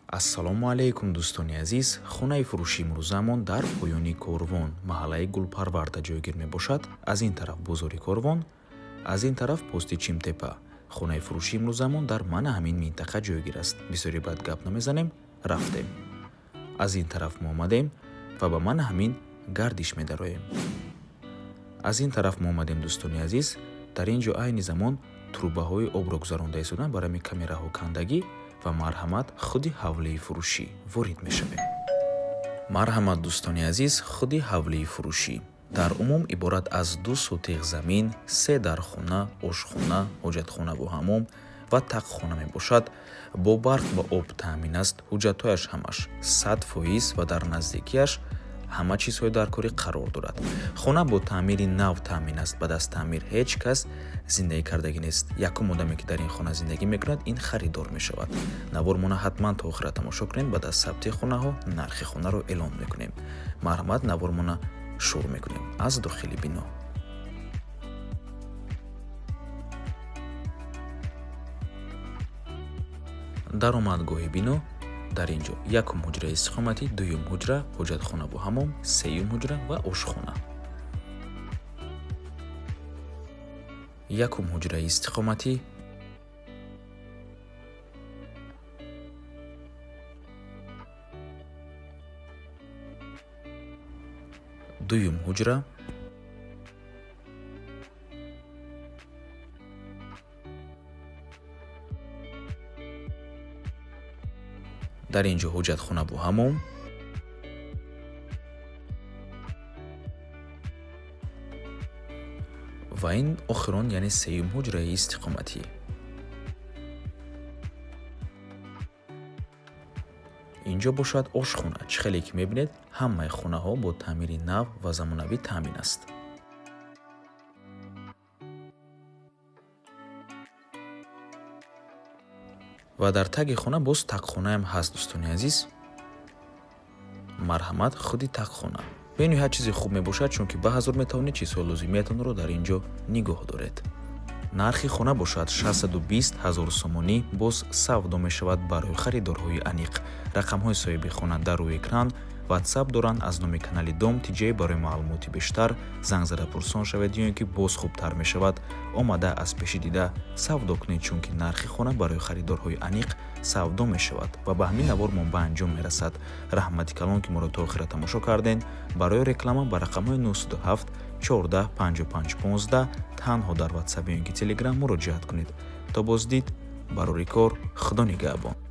ассалому алайкум дӯстони азиз. Хонаи фурӯши имрӯзамон дар поёни Корвон, маҳаллаи Гулпарварда ҷойгир мебошад. Аз ин тараф бозори Корвон, аз ин тараф пости Чимтепа. Хонаи фурӯши имрӯзамон дар мана ҳамин минтақа ҷойгир аст. Бисёре баъд гап намезанем, рафтем. Аз ин тараф мо омадем ва ба мана ҳамин гардиш медароем. Аз ин тараф мо омадем дӯстони азиз. Дар ин ҷо айни замон трубаҳои обро гузаронда истодан барои камераҳо кандагӣ ва марҳамат худи ҳавлии фурӯшӣ ворид мешавем. Марҳамат дӯстони азиз, худи ҳавлии фурӯшӣ дар умум иборат аз 2 сутиқ замин, 3 дархона, ошхона, ҳоҷатхонаву ҳаммом ва тақхона мебошад. Бо барқ ва об таъмин аст. ҳуҷҷатҳояш ҳамаш 100% ва дар наздикияш ҳама чизҳои дар корӣ қарор дорад. хона бо таъмири нав таъмин аст. Баъд аз таъмир ҳеҷ кас зиндагӣ кардагӣ нест. Якум одаме ки дар ин хона зиндагӣ мекунад, ин харидор мешавад. Навормона ҳатман то охира тамошо кунед. Баъд аз сабти хонаҳо нархи хонаро эълон мекунем. Марҳамат, навормона шурӯъ мекунем аз дохили бино. даромадгоҳи бино дар ин ҷо якум ҳуҷраи истиқоматӣ, дуюм ҳуҷра, ҳоҷатхонаву ҳаммом, сеюм ҳуҷра ва ошхона. Якум ҳуҷраи истиқоматӣ, дуюм ҳуҷра, дар ин ҷо ҳоҷатхонаву ҳаммом, ва ин охирон яъне сеюм ҳуҷраи истиқоматӣ. инҷо бошад ошхона. Чӣ хеле ки мебинед, ҳамаи хонаҳо бо таъмири нав ва замонавӣ таъмин аст. ва дар таги хона боз тақхонаам ҳаст дӯстони азиз. Марҳамат, худи тақхона бениҳоят чизи хуб мебошад, чунки баъзор метавонед чизҳои лозимиятонро дар ин ҷо нигоҳ доред. нархи хона бошад 620 000 сомонӣ. Боз савдо мешавад барои харидорҳои аниқ. рақамҳои соҳиби хона дар рӯи экран. ватсап доранд. аз номи канали Дом Тиҷей барои маълумоти бештар занг зада пурсон шавед, ё ин ки боз хубтар мешавад омада аз пеши дида савдо кунед, чунки нархи хона барои харидорҳои аниқ савдо мешавад ва ба ҳамин навор мо ба анҷом мерасад. раҳмати калон ки моро то охира тамошо кардем. барои реклама ба рақамҳои 907 14 55 15 танҳо дар ватсап ё ин ки телеграм муроҷиат кунед. то боздид барори кор, худо нигаҳбон.